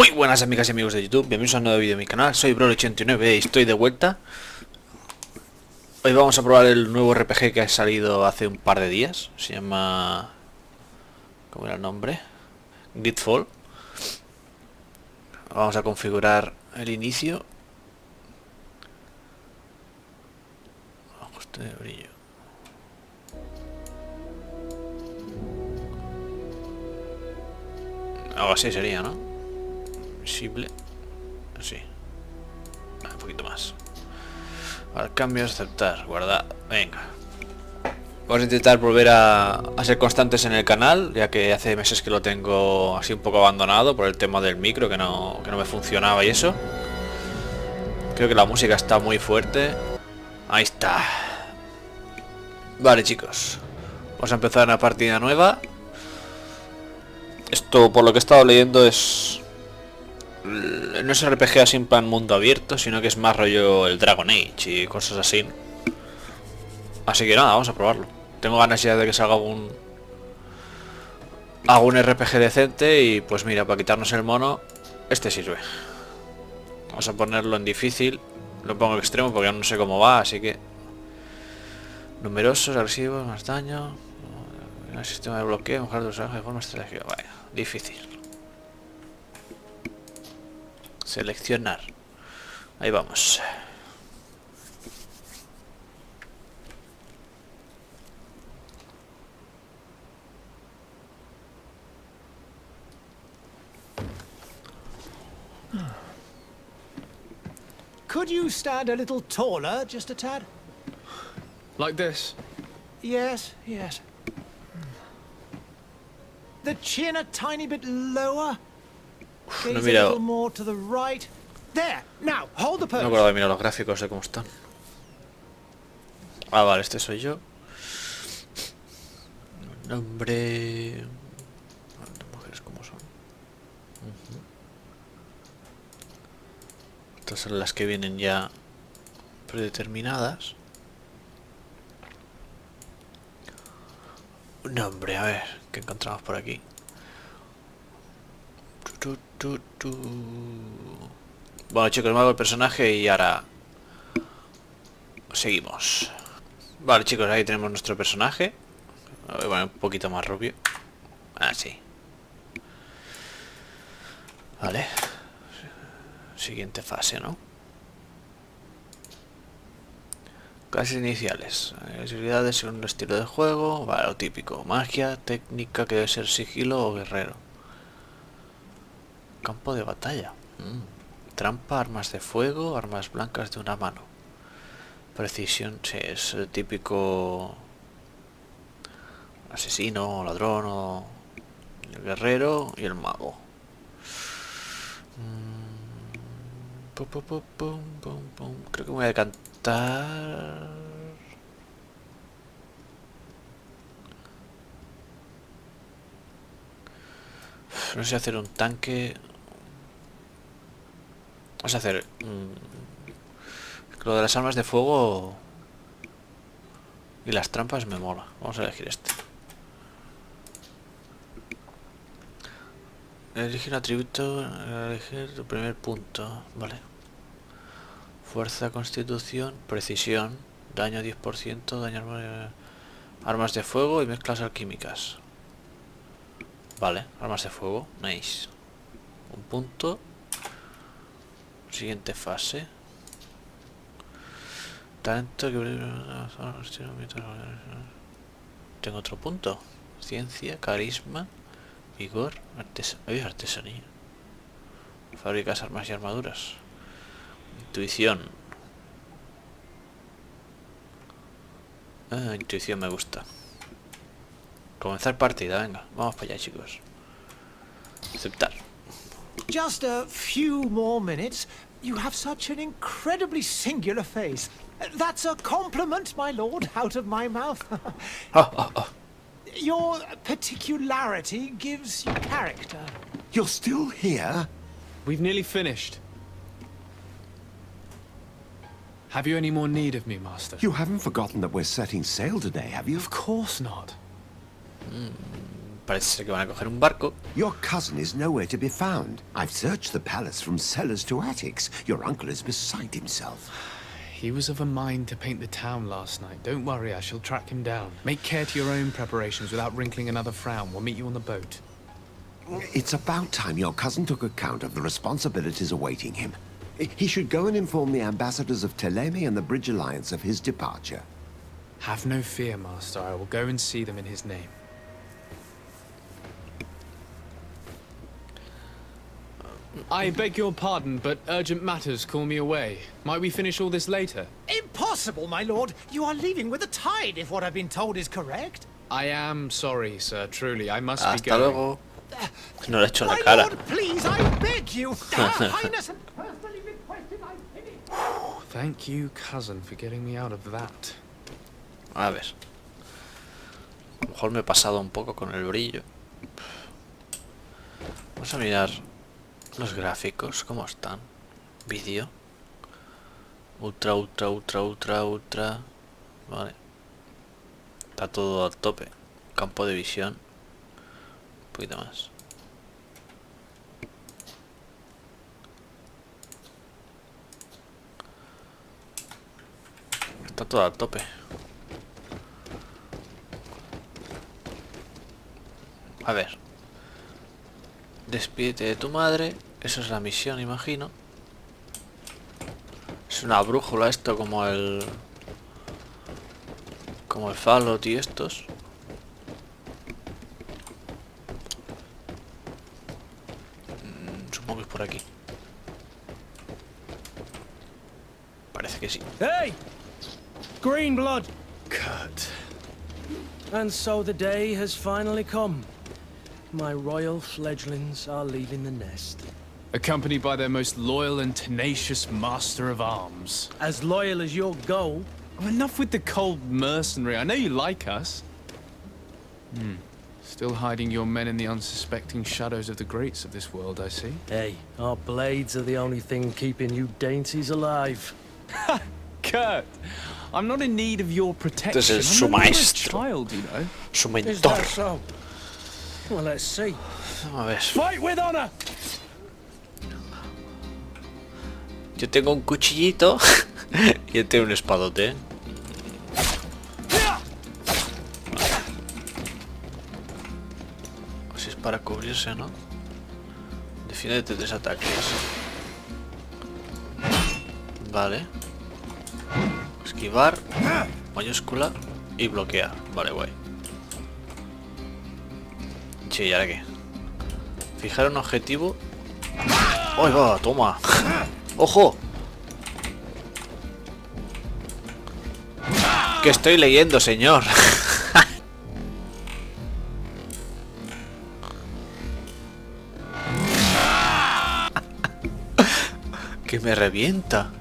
Muy buenas amigas y amigos de YouTube, bienvenidos a un nuevo vídeo de mi canal, soy Bro89 y estoy de vuelta. Hoy vamos a probar el nuevo RPG que ha salido hace un par de días, se llama... ¿cómo era el nombre? GreedFall. Vamos a configurar el inicio. Ajuste de brillo. Algo así sería, ¿no? Visible. Así. Un poquito más. Al cambio, aceptar, guardar. Venga. Vamos a intentar volver a ser constantes en el canal, ya que hace meses que lo tengo así un poco abandonado por el tema del micro, que no me funcionaba y eso. Creo que la música está muy fuerte. Ahí está. Vale, chicos. Vamos a empezar una partida nueva. Esto, por lo que he estado leyendo, no es RPG así en plan mundo abierto, sino que es más rollo el Dragon Age y cosas así. Así que nada, vamos a probarlo. Tengo ganas ya de que salga algún RPG decente y pues mira, para quitarnos el mono, este sirve. Vamos a ponerlo en difícil. Lo pongo en extremo porque aún no sé cómo va, así que... Numerosos, agresivos, más daño... El sistema de bloqueo, mejorar tu personaje de forma estratégica. Vaya, difícil. Seleccionar. Ahí vamos. Could you stand a little taller, just a tad? Like this? Yes, yes. The chin a tiny bit lower. Gaze a little more to the right. There. Now, hold the pose. No me acuerdo de mirar los gráficos de cómo están. Ah, vale, este soy yo. Nombre... ¿Las mujeres cómo son? Estas son las que vienen ya predeterminadas. Un nombre, a ver, ¿qué encontramos por aquí? Bueno, chicos, me hago el personaje y ahora seguimos. Vale, chicos, ahí tenemos nuestro personaje. A ver, bueno, un poquito más rubio. Así. Vale. Siguiente fase, ¿no? Clases iniciales. Habilidades según el estilo de juego. Vale, lo típico. Magia, técnica que debe ser sigilo o guerrero. Campo de batalla. Trampa, armas de fuego, armas blancas de una mano. Precisión, sí, es el típico asesino, ladrón o el guerrero y el mago. Creo que me voy a decantar. No sé hacer un tanque. Vamos a hacer lo de las armas de fuego y las trampas me mola. Vamos a elegir este. Elegir un atributo, elegir tu primer punto, vale. Fuerza, constitución, precisión, daño 10%, daño armas de fuego y mezclas alquímicas. Vale, armas de fuego, nice. Un punto. Siguiente fase. Talento que... Tengo otro punto. Ciencia, carisma, vigor, artesanía. Fabricas armas y armaduras. Intuición. Intuición me gusta. Comenzar partida, venga. Vamos para allá, chicos. Aceptar. Just a few more minutes. You have such an incredibly singular face. That's a compliment, my lord, out of my mouth. Your particularity gives you character. You're still here? We've nearly finished. Have you any more need of me, Master? You haven't forgotten that we're setting sail today, have you? Of course not. Parece ser que van a coger un barco. Your cousin is nowhere to be found. I've searched the palace from cellars to attics. Your uncle is beside himself. He was of a mind to paint the town last night. Don't worry, I shall track him down. Make care to your own preparations without wrinkling another frown. We'll meet you on the boat. It's about time your cousin took account of the responsibilities awaiting him. He should go and inform the ambassadors of Teleme and the Bridge Alliance of his departure. Have no fear, Master. I will go and see them in his name. I beg your pardon, but urgent matters call me away. Might we finish all this later? Impossible, my lord. You are leaving with the tide, if what I've been told is correct. I am sorry, sir. Truly, I must be Hasta going. luego. No le he hecho la My cara. lord, please, I beg you. Her Highness has personally requested I finish. Thank you, cousin, for getting me out of that. A ver. A lo mejor me he pasado un poco con el brillo. Vamos a mirar los gráficos, ¿cómo están? Vídeo. Ultra, ultra, ultra, ultra, ultra. Vale. Está todo al tope. Campo de visión. Un poquito más. Está todo al tope. A ver. Despídete de tu madre. Eso es la misión, imagino. Es una brújula esto como el... como el Fallout y estos. Supongo que es por aquí. Parece que sí. Hey! Green blood! Kurt. And so the day has finally come. My royal fledglings are leaving the nest. Accompanied by their most loyal and tenacious master of arms. As loyal as your goal. Oh, enough with the cold mercenary. I know you like us. Still hiding your men in the unsuspecting shadows of the greats of this world, I see. Hey, our blades are the only thing keeping you dainties alive. Kurt, I'm not in need of your protection. This is I'm su no longer a maestro. child, you know. Su Is mentor. that so? Well, let's see. A ver. Fight with honor! Yo tengo un cuchillito y él tiene un espadote. Así es para cubrirse, ¿no? Defiéndete de 3 ataques. Vale. Esquivar, mayúscula y bloquear. Vale, guay. Sí, ¿y ahora qué? Fijar un objetivo. ¡Ay, va! ¡Toma! ¡Ojo! Que estoy leyendo, señor. Que me revienta.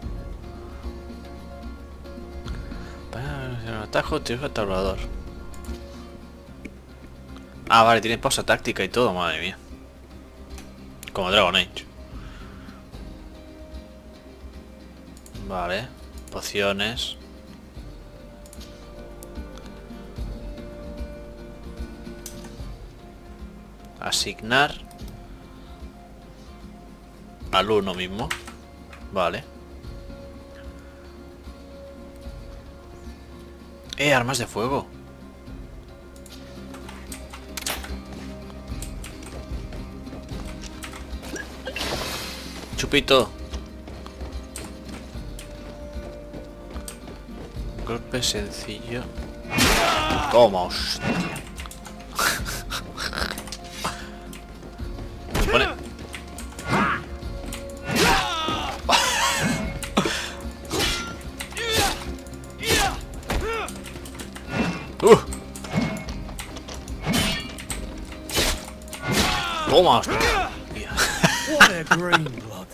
Para un atajo, utiliza el tabulador. Ah, vale, tiene pausa táctica y todo, madre mía. Como Dragon Age. Vale, pociones. Asignar al uno mismo. Vale. Armas de fuego. Chupito. Golpe sencillo. Toma, hostia. Me pone... Toma, hostia. What a green blood.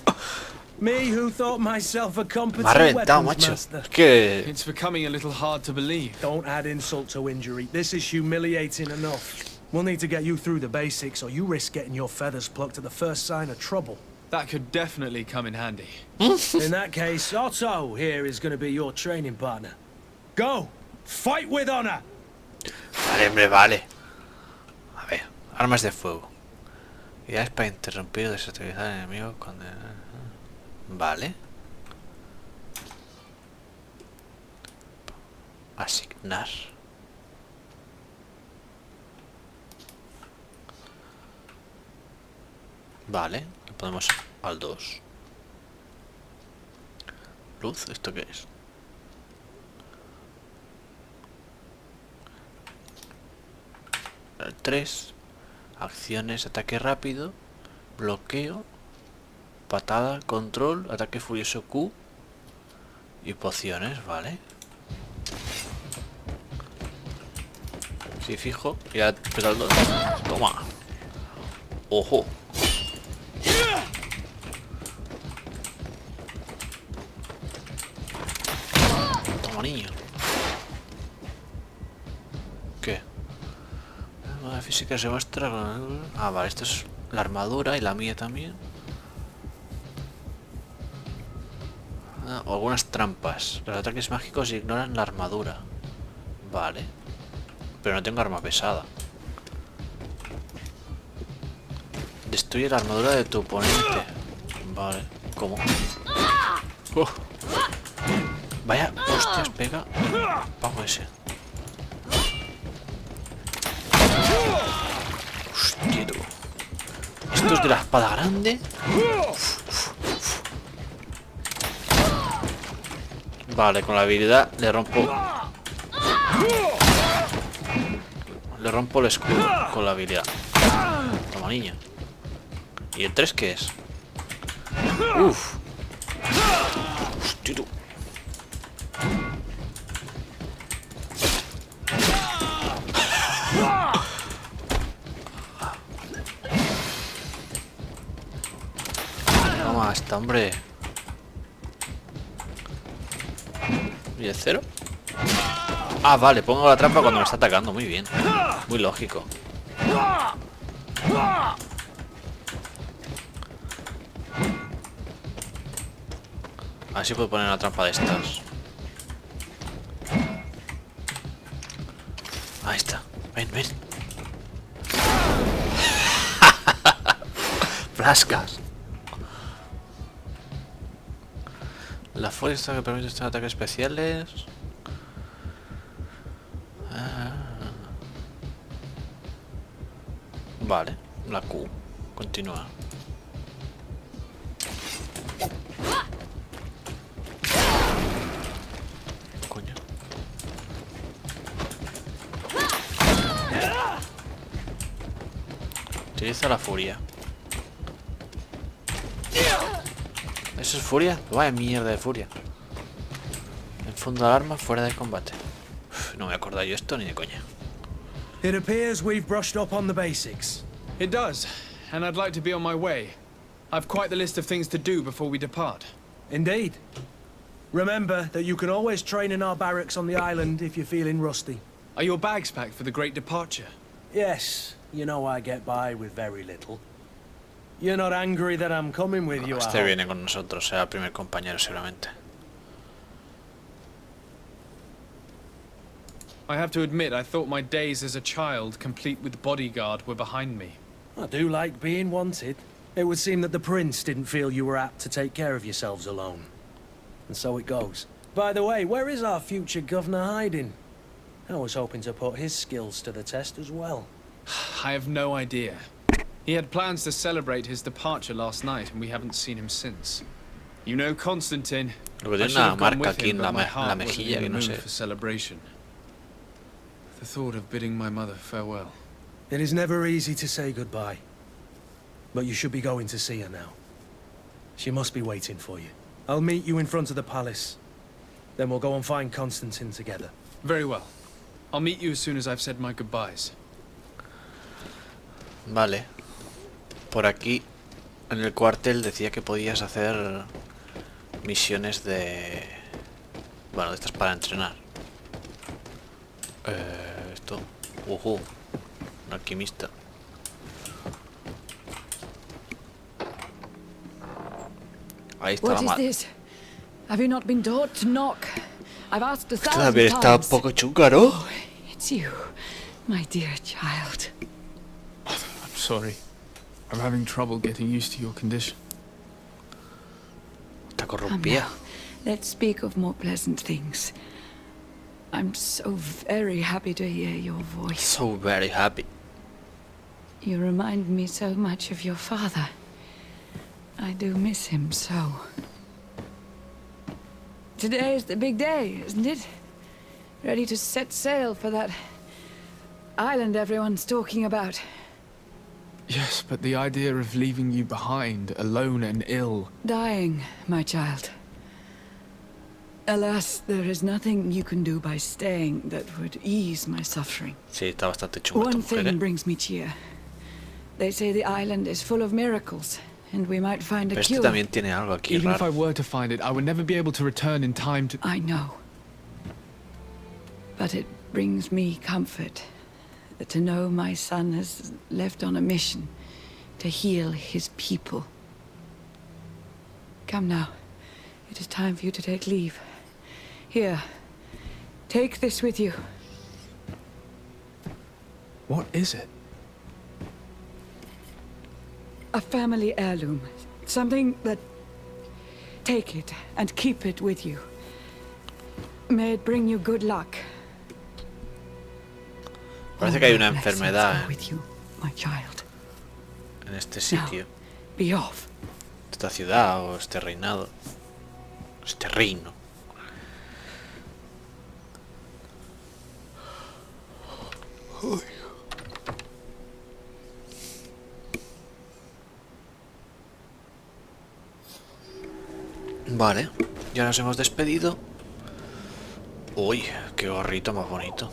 Me who thought myself a Me ha competent reventado, weapons macho. master. Es que... It's becoming a little hard to believe. Don't add insult to injury. This is humiliating enough. We'll need to get you through the basics, or you risk getting your feathers plucked at the first sign of trouble. That could definitely come in handy. In that case, Otto here is going to be your training partner. Go! Fight with honor! Vale, hombre, vale. A ver, Armas de fuego. Ideas para interrumpir o desestabilizar al enemigo cuando... Vale. Asignar. Vale, le ponemos al 2. Luz, ¿esto qué es? El 3. Acciones, ataque rápido, bloqueo, patada, control, ataque furioso Q y pociones, vale. Si fijo, ya pesa el 2. Toma. Ojo. Toma, niño. ¿Qué? La física se muestra... Ah, vale, esto es la armadura y la mía también. Ah, o algunas trampas. Los ataques mágicos ignoran la armadura. Vale. Pero no tengo arma pesada. Destruye la armadura de tu oponente. Vale. ¿Cómo? Vaya, hostias, pega. Pago ese. Hostia, tú. Esto es de la espada grande. Vale, con la habilidad le rompo. Le rompo el escudo con la habilidad. Toma, niña. ¿Y el 3 qué es? Uf. Hostia, tú. Toma, esta, hombre. ¿Y el 0? Ah, vale, pongo la trampa cuando me está atacando. Muy bien. Muy lógico. A ver si puedo poner una trampa de estas. Ahí está. Ven, ven. Flascas. La fuerza que permite estos ataques especiales. Vale, la Q. Continúa. Coño. Utiliza la furia. ¿Eso es furia? Vaya mierda de furia. Enfunda el arma fuera de combate. Uf, no me acordaba yo esto ni de coña. It appears we've brushed up on the basics. It does, and I'd like to be on my way. I've quite the list of things to do before we depart. Indeed. Remember that you can always train in our barracks on the island if you're feeling rusty. Are your bags packed for the great departure? Yes, you know I get by with very little. You're not angry that I'm coming with you, I Este hope. viene con nosotros, será el primer compañero seguramente. I have to admit, I thought my days as a child, complete with bodyguard, were behind me. I do like being wanted. It would seem that the prince didn't feel you were apt to take care of yourselves alone. And so it goes. By the way, where is our future governor hiding? I was hoping to put his skills to the test as well. I have no idea. He had plans to celebrate his departure last night, and we haven't seen him since. You know Constantine. Lo que I tiene should una have gone marca with aquí him, en but my la heart wasn't mejilla in que the no mood sé. for celebration. The thought of bidding my mother farewell. It is never easy to say goodbye. But you should be going to see her now. She must be waiting for you. I'll meet you in front of the palace. Then we'll go and find Constantine together. Very well. I'll meet you as soon as I've said my goodbyes. Vale. Por aquí, en el cuartel, decía que podías hacer misiones de... Bueno, de estas para entrenar. Esto... Un alquimista. Ahí está What la is madre. this? Have you not been taught to knock? I've asked a Esto thousand también está un times. poco chunga, ¿no? It's you, my dear child. sorry. I'm having trouble getting used to your condition. Está Come corrompida. now, let's speak of more pleasant things. I'm so very happy to hear your voice. So very happy. You remind me so much of your father. I do miss him so. Today is the big day, isn't it? Ready to set sail for that island everyone's talking about. Yes, but the idea of leaving you behind, alone and ill... Dying, my child. Alas, there is nothing you can do by staying that would ease my suffering. Sí, está bastante chunga esta One mujer, thing ¿eh? brings me cheer. They say the island is full of miracles, and we might find a Pero este cure. también tiene algo aquí Even if I raro. were to find it, I would never be able to return in time to... I know. But it brings me comfort to know my son has left on a mission to heal his people. Come now. It is time for you to take leave. Here. Take this with you. What is it? A family heirloom. Something that... Take it and keep it with you. May it bring you good luck. Parece que hay una All my blessings enfermedad go with you, my child. en este sitio. Be off. Esta ciudad o este reinado. Este reino. Vale, ya nos hemos despedido. Uy, qué gorrito más bonito.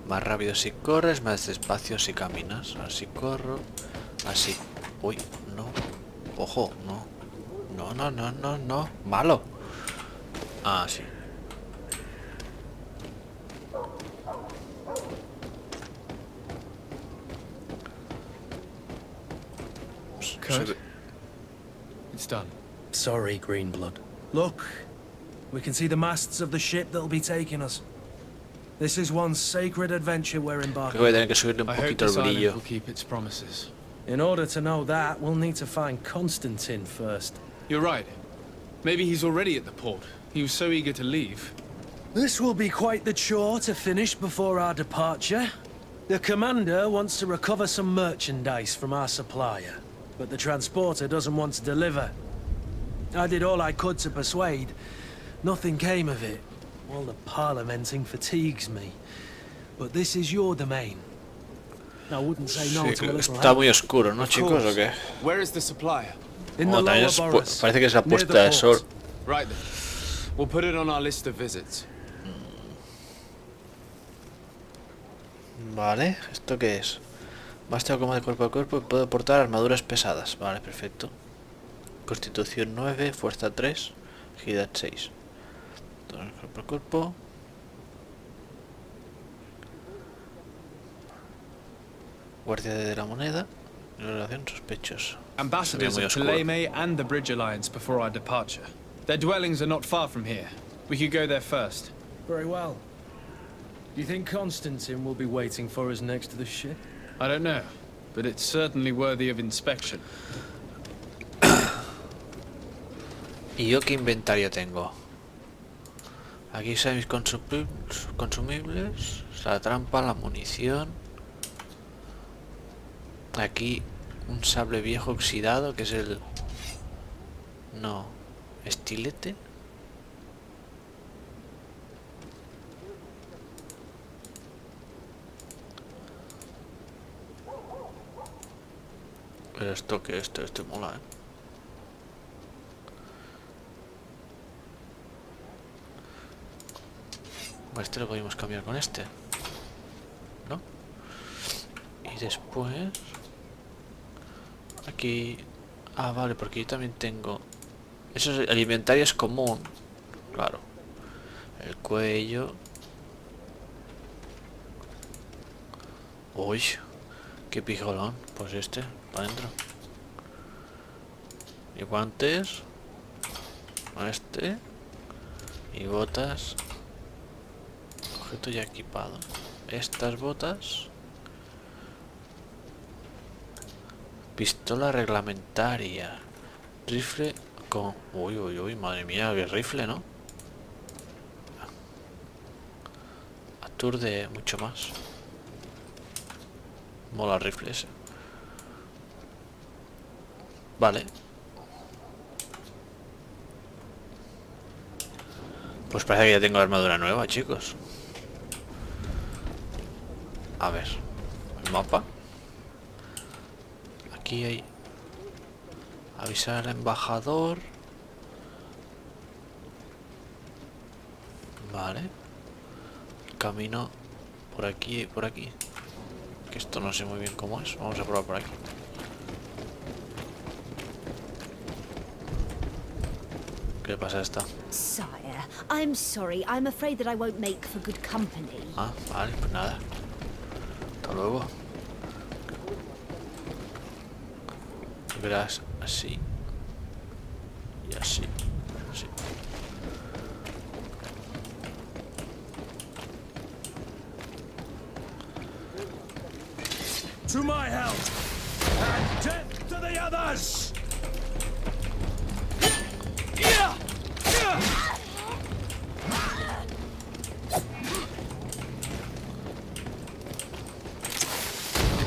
Más rápido si corres, más despacio si caminas. Así corro, así. Uy, no. Ojo, no. No, no, no, no, no. Malo. Ah, sí. Kurt? It's done. Sorry, Greenblood. Look, we can see the masts of the ship that'll be taking us. This is one sacred adventure we're Creo que embarking voy a on. tener que subirle un I hope poquito el this island brillo. will keep its promises. In order to know that, we'll need to find Constantine first. You're right. Maybe he's already at the port. He was so eager to leave. This will be quite the chore to finish before our departure. The commander wants to recover some merchandise from our supplier, but the transporter doesn't want to deliver. I did all I could to persuade. Nothing came of it. All the parliamenting fatigues me. But this is your domain. I wouldn't say no Sí, to a little está help. muy oscuro, ¿no, Of chicos? ¿O course. qué? Where is the supplier? In Oh, the también lower es boroughs, parece que es la near the puesta de sol. port. Right then. We'll put it on our list of visits. Vale, ¿esto qué es? Basta como de cuerpo a cuerpo y puedo portar armaduras pesadas. Vale, perfecto. Constitución 9, fuerza 3, agilidad 6. Entonces, cuerpo a cuerpo. Guardia de la moneda. Relación sospechosa. Ambassadors muy of oscuro. Ptolemy and the Bridge Alliance before our departure. Their dwellings are not far from here. We could go there first. Very well. Do you think Constantine will be waiting for us next to the ship? I don't know, but it's certainly worthy of inspection. ¿Y yo qué inventario tengo? Aquí están mis consumibles, la trampa, la munición. Aquí un sable viejo oxidado, que es el... No, estilete. Pero esto que esto mola, ¿eh? Este lo podemos cambiar con este, ¿no? Y después aquí... Ah, vale, porque yo también tengo... Eso es, el inventario es común. Claro. El cuello. Uy, qué pijolón. Pues este, para adentro. Y guantes. Este. Y botas. Objeto ya equipado. Estas botas. Pistola reglamentaria. Rifle con... Uy, uy, uy, madre mía, qué rifle, ¿no? Aturde mucho más. Mola el rifle ese. Vale. Pues parece que ya tengo la armadura nueva, chicos. A ver. El mapa. Aquí hay... Avisar al embajador. Vale. Camino por aquí y por aquí. Que esto no sé muy bien cómo es. Vamos a probar por aquí. ¿Qué le pasa a esta? Sire, I'm sorry. I'm afraid that I won't make for good company. Ah, vale, pues nada. Hasta luego. Verás así. Y así. Así. To my health, and death to the others!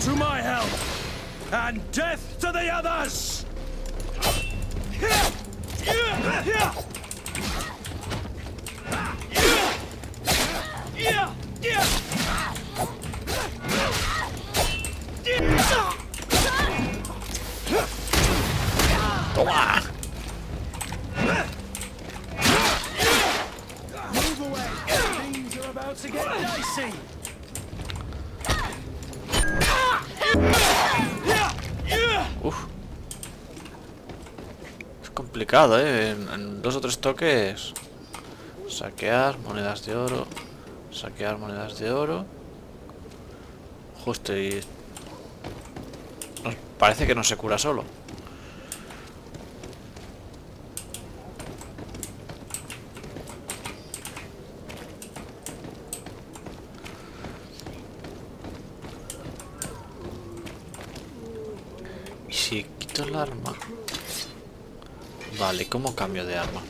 To my health, and death to the others! ¡Toma! Move away! Things are about to get dicey! Uf. Es complicado, en 2 o 3 toques. Saquear monedas de oro. Saquear monedas de oro. Justo y... Parece que no se cura solo. Y si quito el arma... Vale, ¿cómo cambio de arma?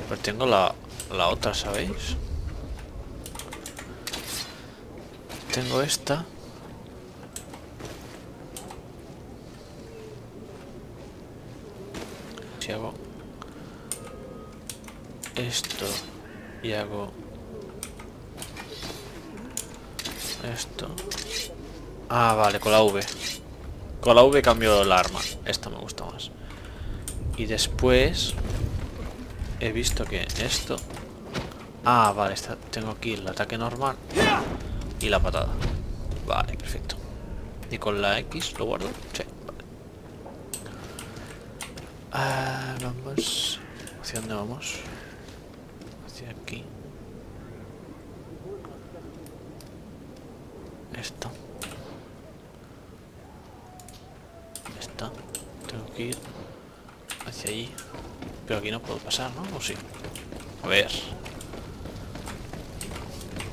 Pues tengo la otra, ¿sabéis? Tengo esta. Si hago esto y hago esto. Ah, vale, con la V. Con la V cambio el arma. Esta me gusta más. Y después he visto que esto... Ah, vale, tengo aquí el ataque normal y la patada. Vale, perfecto. Y con la X lo guardo. Sí, vale. Vamos. ¿Hacia dónde vamos? Hacia aquí. Esto. Esta. Tengo que ir hacia allí. Pero aquí no puedo pasar, ¿no? ¿O sí? A ver.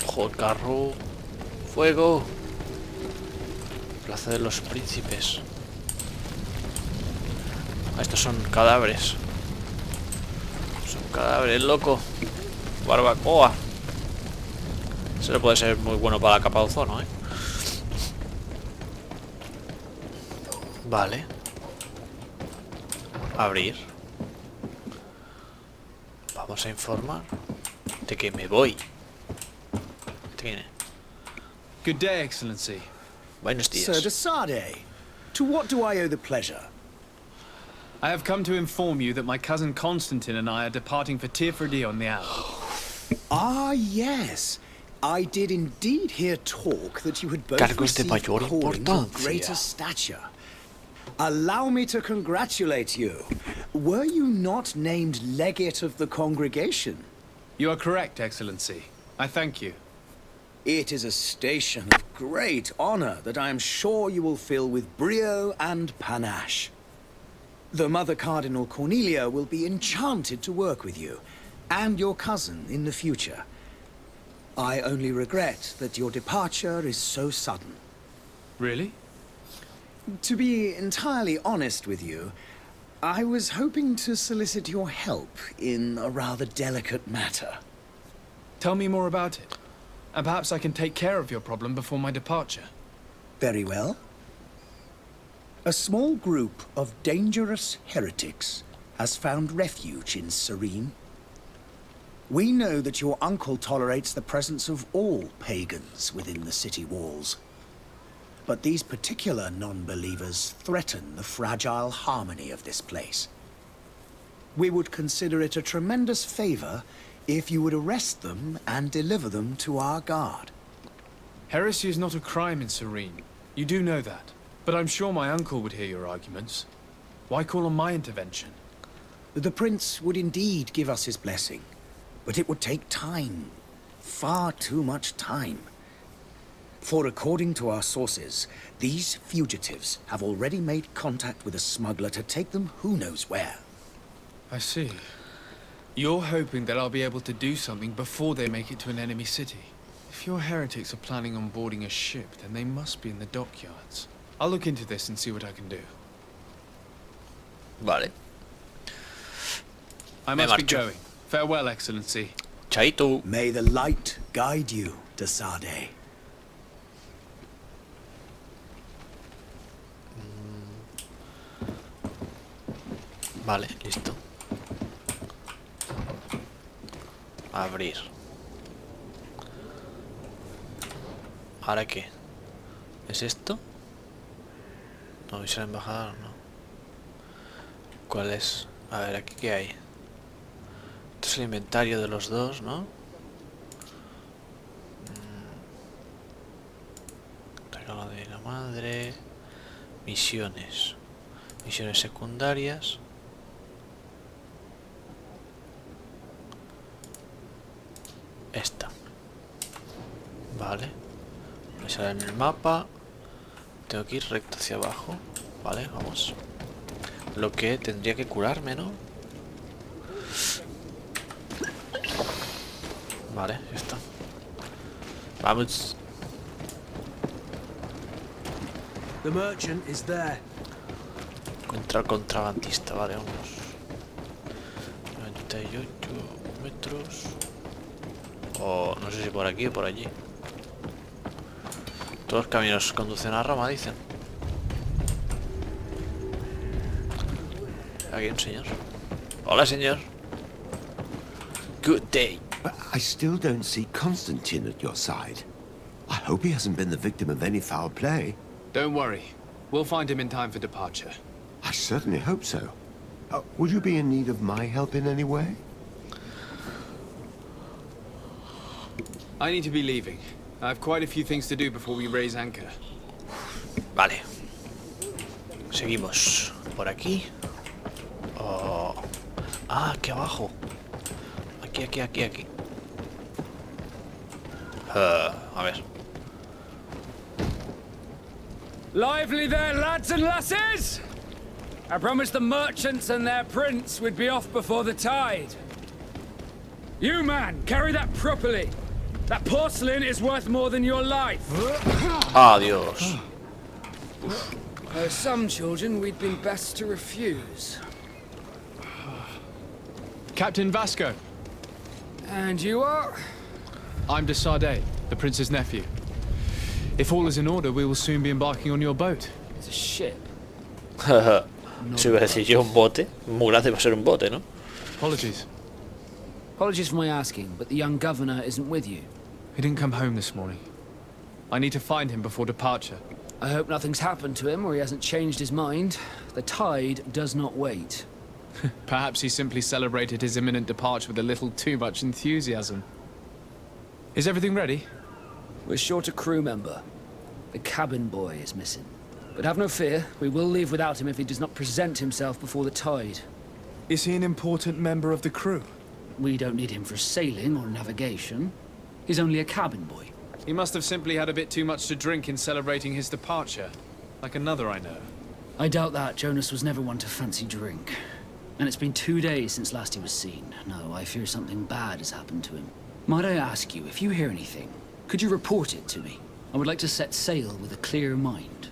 Ojo, el carro. ¡Fuego! Plaza de los Príncipes. Ah, estos son cadáveres. Son cadáveres, loco. Barbacoa. Eso le puede ser muy bueno para la capa de ozono, ¿eh? Vale. Abrir. Vamos a informar de que me voy. Tiene. Good day, Excellency. Buenos días. Sir de Sade, to what do I owe the pleasure? I have come to inform you that my cousin Constantine and I are departing for Tirfredi on the hour. Ah, yes. I did indeed hear talk that you had both Cargos de received mayor calling to importancia. greater stature. Allow me to congratulate you. Were you not named legate of the congregation? You are correct, Excellency. I thank you. It is a station of great honor that I am sure you will fill with brio and panache. The Mother Cardinal Cornelia will be enchanted to work with you, and your cousin in the future. I only regret that your departure is so sudden. Really? To be entirely honest with you, I was hoping to solicit your help in a rather delicate matter. Tell me more about it. And perhaps I can take care of your problem before my departure. Very well. A small group of dangerous heretics has found refuge in Serene. We know that your uncle tolerates the presence of all pagans within the city walls. But these particular non-believers threaten the fragile harmony of this place. We would consider it a tremendous favor if you would arrest them and deliver them to our guard. Heresy is not a crime in Serene. You do know that. But I'm sure my uncle would hear your arguments. Why call on my intervention? The prince would indeed give us his blessing, but it would take time. Far too much time. For according to our sources, these fugitives have already made contact with a smuggler to take them who knows where. I see. You're hoping that I'll be able to do something before they make it to an enemy city. If your heretics are planning on boarding a ship, then they must be in the dockyards. I'll look into this and see what I can do. Vale. I must be going. Farewell, Excellency. Chaito. May the light guide you, de Sade. Vale, listo. Abrir. ¿Ahora qué? ¿Es esto? No, visita la embajada, no. ¿Cuál es? A ver, aquí qué hay. Esto es el inventario de los dos, ¿no? Regalo de la madre. Misiones. Misiones secundarias. Esta. Vale. Me sale en el mapa. Tengo que ir recto hacia abajo. Vale, vamos. Lo que tendría que curarme, ¿no? Vale, ya está. Vamos. The merchant is there. Contra el contrabandista, vale, vamos. 98 metros. O no sé si por aquí o por allí. Todos los caminos conducen a Roma, dicen. Aquí hay un señor. Hola, señor. Good day. But I still don't see Constantine at your side. I hope he hasn't been the victim of any foul play. Don't worry. We'll find him in time for departure. I certainly hope so. Would you be in need of my help in any way? I need to be leaving. I have quite a few things to do before we raise anchor. Vale. Seguimos. Por aquí. Oh. Ah, aquí abajo. Aquí. A ver. Lively there, lads and lasses! I promised the merchants and their prince we'd be off before the tide. You, man, carry that properly. That porcelain is worth more than your life. Adiós. Some children we'd been best to refuse. Captain Vasco. And you are? I'm de Sade, the prince's nephew. If all is in order, we will soon be embarking on your boat. It's a ship. Si iba a decir yo un bote. Muy grande para ser un bote, ¿no? Apologies. Apologies for my asking, but the young governor isn't with you. He didn't come home this morning. I need to find him before departure. I hope nothing's happened to him or he hasn't changed his mind. The tide does not wait. Perhaps he simply celebrated his imminent departure with a little too much enthusiasm. Is everything ready? We're short a crew member. The cabin boy is missing. But have no fear, we will leave without him if he does not present himself before the tide. Is he an important member of the crew? We don't need him for sailing or navigation. He's only a cabin boy. He must have simply had a bit too much to drink in celebrating his departure. Like another I know. I doubt that. Jonas was never one to fancy drink. And it's been 2 days since last he was seen. No, I fear something bad has happened to him. Might I ask you, if you hear anything, could you report it to me? I would like to set sail with a clear mind.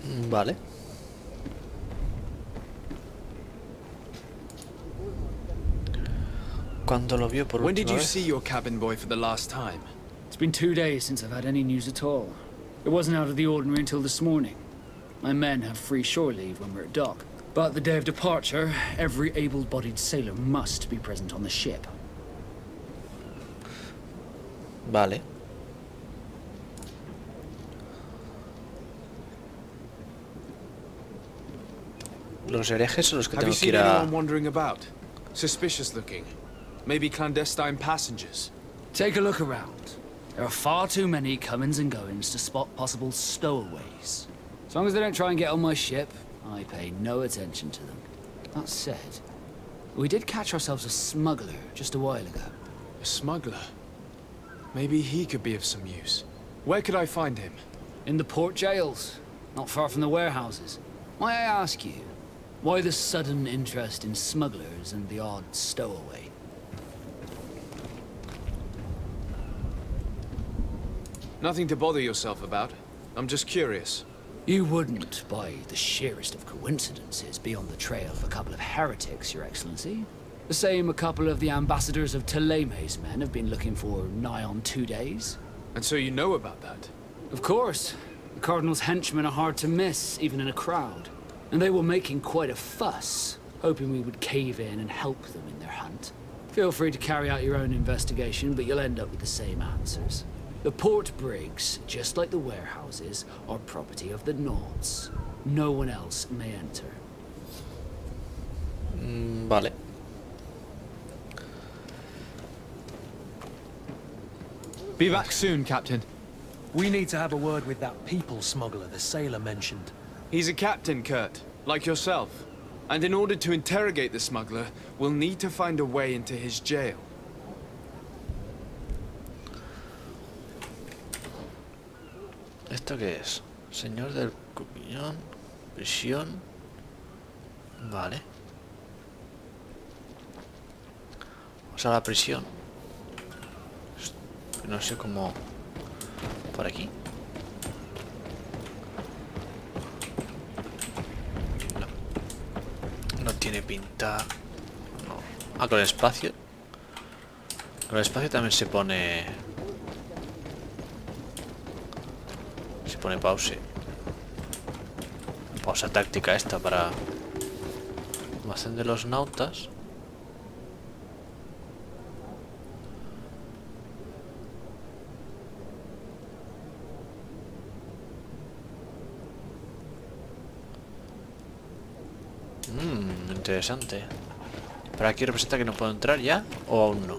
Vale. Cuando lo vio por When did última you vez? see your cabin boy for the last time? It's been 2 days since I've had any news at all. It wasn't out of the ordinary until this morning. My men have free shore leave when we're at dock. But the day of departure, every able-bodied sailor must be present on the ship. Vale. Los herejes son los que Have you tengo que seen ir a... anyone wandering about? Suspicious looking. Maybe clandestine passengers. Take a look around. There are far too many comings and goings to spot possible stowaways. As long as they don't try and get on my ship, I pay no attention to them. That said, we did catch ourselves a smuggler just a while ago. A smuggler? Maybe he could be of some use. Where could I find him? In the port jails, not far from the warehouses. May I ask you, why the sudden interest in smugglers and the odd stowaway? Nothing to bother yourself about. I'm just curious. You wouldn't, by the sheerest of coincidences, be on the trail of a couple of heretics, Your Excellency. The same a couple of the ambassadors of Ptolemy's men have been looking for nigh on 2 days. And so you know about that? Of course. The Cardinal's henchmen are hard to miss, even in a crowd. And they were making quite a fuss, hoping we would cave in and help them in their hunt. Feel free to carry out your own investigation, but you'll end up with the same answers. The port brigs, just like the warehouses, are property of the Nauts. No one else may enter. Vale. Be back soon, Captain. We need to have a word with that people smuggler the sailor mentioned. He's a captain, Kurt, like yourself. And in order to interrogate the smuggler, we'll need to find a way into his jail. ¿Esto qué es? Señor del Cupiñón, prisión. Vale. Vamos a la prisión. No sé cómo... Por aquí. No. No tiene pinta... No. Ah, con el espacio. Con el espacio también se pone... Se pone pause. Pausa táctica esta para... Almacén de los nautas. Interesante. ¿Pero aquí representa que no puedo entrar ya? ¿O aún no?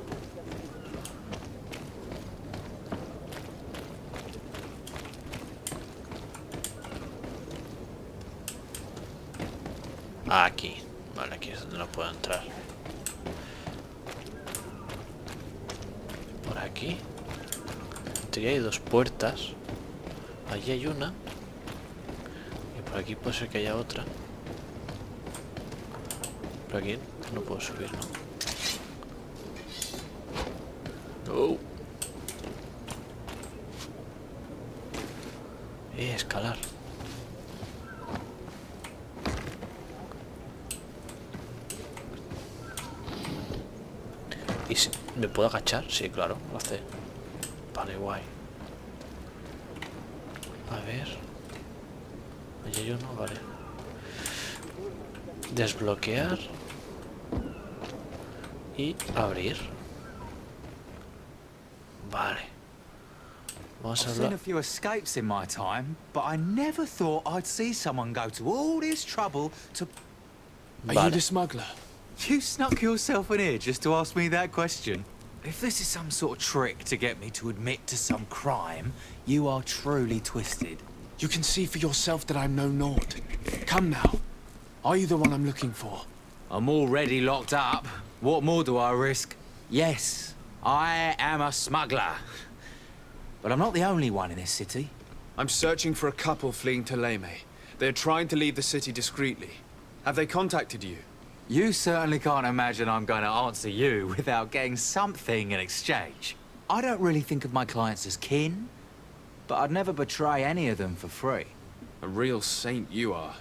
Aquí. Vale, aquí es donde no puedo entrar. Por aquí. En teoría hay dos puertas. Allí hay una. Y por aquí puede ser que haya otra. Por aquí no puedo subir, ¿no? No. Escalar. ¿Y si me puedo agachar? Sí, claro, lo hace. Vale, guay. A ver. Allí hay uno, vale. Desbloquear. Y abrir. Vale. Vamos a I've seen hablar. a few escapes in my time, but I never thought I'd see someone go to all this trouble to... Are you Vale. the smuggler? You snuck yourself in here just to ask me that question? If this is some sort of trick to get me to admit to some crime, you are truly twisted. You can see for yourself that I'm no naught. Come now. Are you the one I'm looking for? I'm already locked up. What more do I risk? Yes, I am a smuggler. But I'm not the only one in this city. I'm searching for a couple fleeing Ptolemy. They're trying to leave the city discreetly. Have they contacted you? You certainly can't imagine I'm going to answer you without getting something in exchange. I don't really think of my clients as kin. but I'd never betray any of them for free. A real saint you are.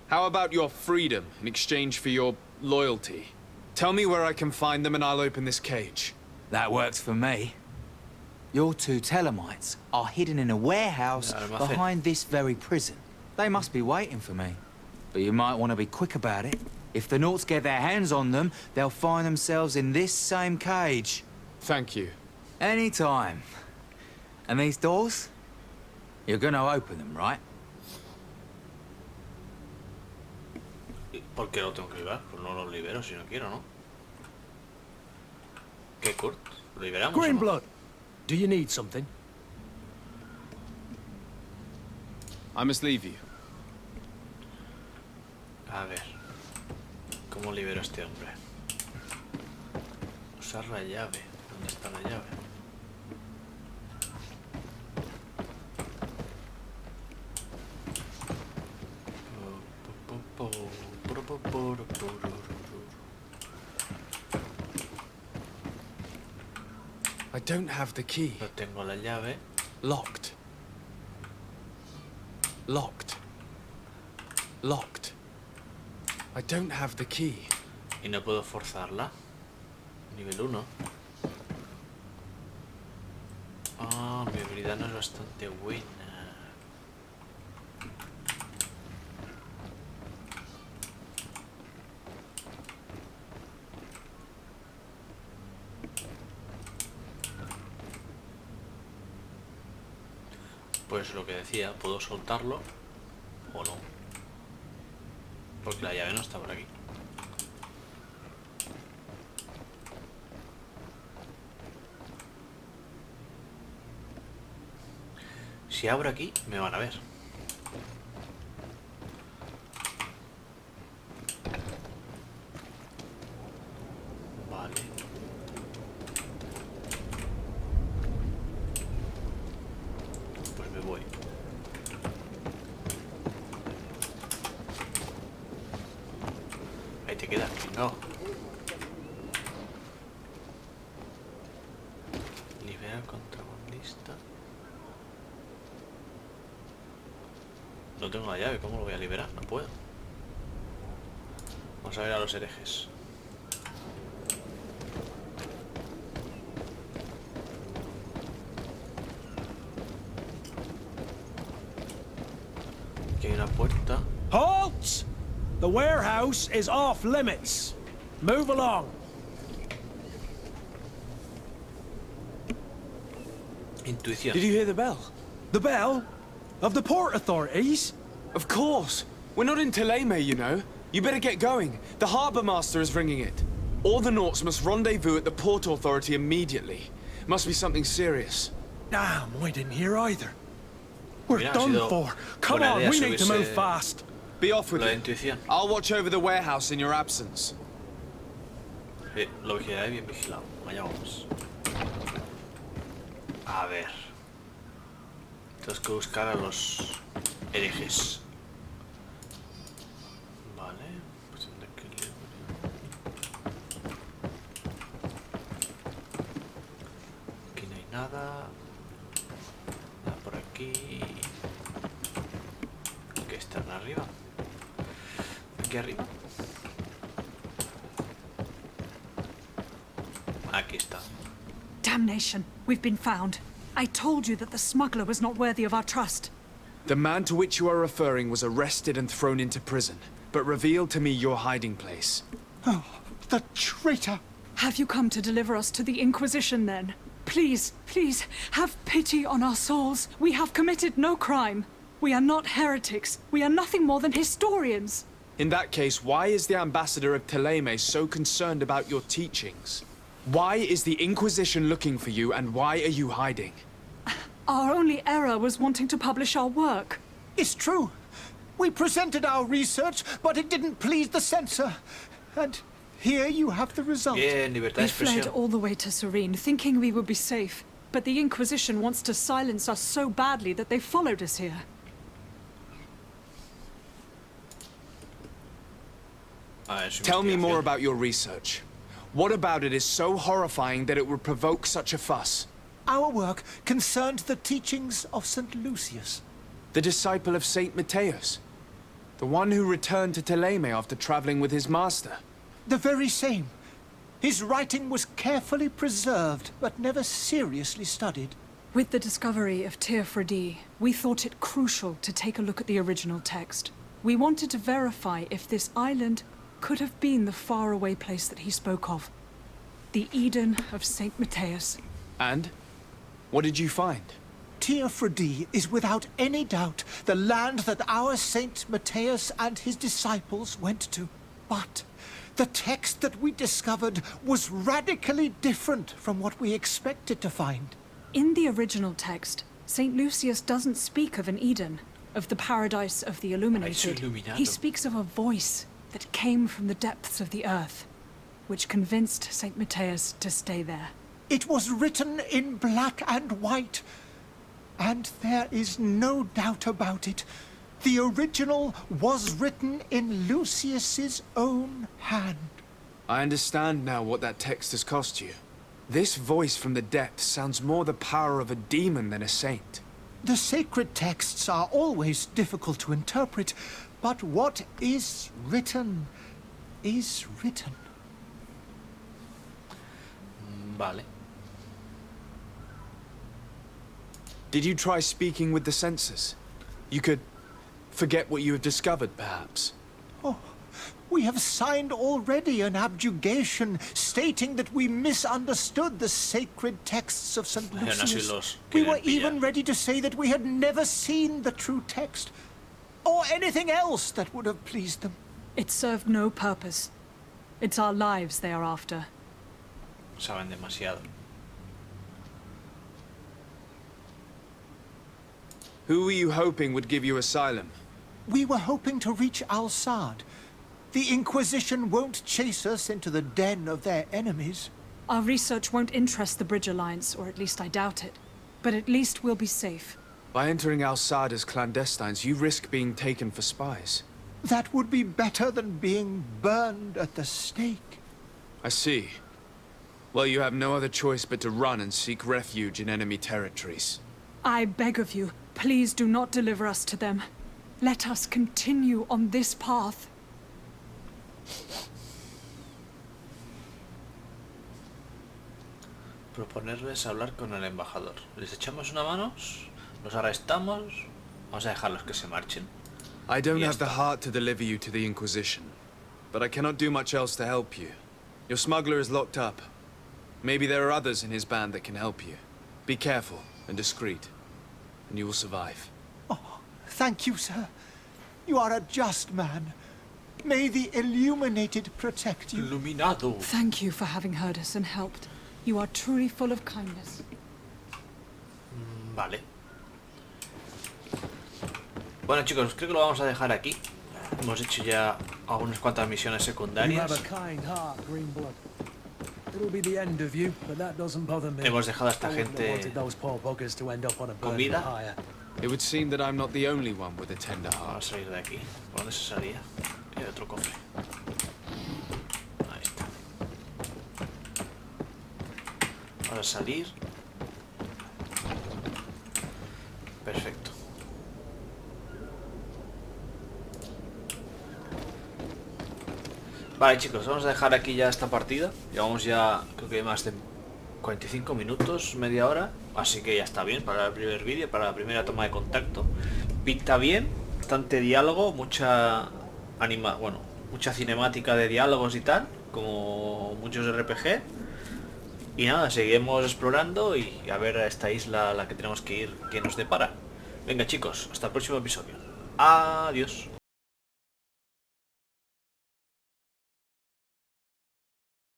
How about your freedom in exchange for your loyalty? Tell me where I can find them and I'll open this cage. That works for me. Your 2 Telemites are hidden in a warehouse behind this very prison. They must be waiting for me. But you might want to be quick about it. If the Nauts get their hands on them, they'll find themselves in this same cage. Thank you. Anytime. And these doors? You're gonna open them, right? ¿Por qué lo tengo que liberar? Pues no lo libero si no quiero, ¿no? ¿Qué, Kurt? ¿Lo liberamos o no? Greenblood, do you need something? I must leave you. A ver. ¿Cómo libero a este hombre? Usar la llave. ¿Dónde está la llave? I don't have the key. No tengo la llave. Locked. Locked. Locked. I don't have the key. Y no puedo forzarla. Nivel 1. Ah, mi habilidad no es bastante buena. Pues lo que decía, puedo soltarlo o no. Porque la llave no está por aquí. Si abro aquí, me van a ver. Vale. Pues me voy. Ahí te quedas, pringao. Libera al contrabandista. No tengo la llave, ¿cómo lo voy a liberar? No puedo. Vamos a ver a los herejes. Aquí hay una puerta. Halt! The warehouse is off limits. Move along. Intuición. Did you hear the bell? The bell? Of the port authorities? Of course. We're not in Teleme, you know. You better get going. The harbour master is ringing it. All the Nauts must rendezvous at the port authority immediately. Must be something serious. Damn, we didn't hear either. We're Mira, ha done sido for. Come buena on, idea we need to subirse move fast. Be off with la it. intuición. I'll watch over the warehouse in your absence. Sí, lo vigilaré bien vigilado. Allá vamos. A ver. Tengo que buscar a los herejes. Vale. Pues ¿dónde equilibrio? Aquí no hay nada. Nada por aquí. ¿Qué están arriba? Aquí arriba. Aquí está. Damnation, we've been found. I told you that the smuggler was not worthy of our trust. The man to which you are referring was arrested and thrown into prison, but revealed to me your hiding place. Oh, the traitor! Have you come to deliver us to the Inquisition, then? Please, please, have pity on our souls. We have committed no crime. We are not heretics. We are nothing more than historians. In that case, why is the ambassador of Teleme so concerned about your teachings? Why is the Inquisition looking for you, and why are you hiding? Our only error was wanting to publish our work. It's true. We presented our research, but it didn't please the censor. And here you have the result. Bien, libertad de We fled expresión. all the way to Serene, thinking we would be safe. But the Inquisition wants to silence us so badly that they followed us here. Tell me more about your research. What about it is so horrifying that it would provoke such a fuss? Our work concerned the teachings of St. Lucius. The disciple of Saint Matthias. The one who returned to Thélème after traveling with his master. The very same. His writing was carefully preserved, but never seriously studied. With the discovery of Théophrodie, we thought it crucial to take a look at the original text. We wanted to verify if this island could have been the faraway place that he spoke of. The Eden of Saint Matthias. And? What did you find? Théophrodie is without any doubt the land that our Saint Matthias and his disciples went to. But the text that we discovered was radically different from what we expected to find. In the original text, Saint Lucius doesn't speak of an Eden, of the paradise of the illuminated. He speaks of a voice that came from the depths of the earth, which convinced Saint Matthias to stay there. It was written in black and white, and there is no doubt about it. The original was written in Lucius's own hand. I understand now what that text has cost you. This voice from the depths sounds more the power of a demon than a saint. The sacred texts are always difficult to interpret, but what is written is written. Vale. Did you try speaking with the censors? You could forget what you have discovered, perhaps. Oh, we have signed already an abjugation stating that we misunderstood the sacred texts of St. Lucius. We were even ready to say that we had never seen the true text, or anything else that would have pleased them. It served no purpose. It's our lives they are after. Saben demasiado. Who were you hoping would give you asylum? We were hoping to reach Al-Sad. The Inquisition won't chase us into the den of their enemies. Our research won't interest the Bridge Alliance, or at least I doubt it. But at least we'll be safe. By entering Al-Sad as clandestines, you risk being taken for spies. That would be better than being burned at the stake. I see. Well, you have no other choice but to run and seek refuge in enemy territories. I beg of you, please do not deliver us to them. Let us continue on this path. Proponerles hablar con el embajador. Les echamos una mano, los arrestamos, vamos a dejarlos que se marchen. I don't have the heart to deliver you to the Inquisition, but I cannot do much else to help you. Your smuggler is locked up. Maybe there are others in his band that can help you. Be careful and discreet, and you will survive. Oh, thank you, sir. You are a just man. May the Illuminated protect you. Iluminado. Thank you for having heard us and helped. You are truly full of kindness. Vale. Bueno, chicos, creo que lo vamos a dejar aquí. Hemos hecho ya algunas cuantas misiones secundarias. Hemos dejado a esta gente con vida. It would seem that I'm not the only one with a tender heart. Vamos a salir de aquí. ¿Por dónde se salía? Hay otro cofre. Ahí está. Vamos a salir. Perfecto. Vale, chicos, vamos a dejar aquí ya esta partida. Llevamos ya, creo que más de 45 minutos, media hora. Así que ya está bien para el primer vídeo, para la primera toma de contacto. Pinta bien, bastante diálogo, mucha mucha cinemática de diálogos y tal, como muchos RPG. Y nada, seguimos explorando y a ver a esta isla a la que tenemos que ir, que nos depara. Venga, chicos, hasta el próximo episodio. Adiós.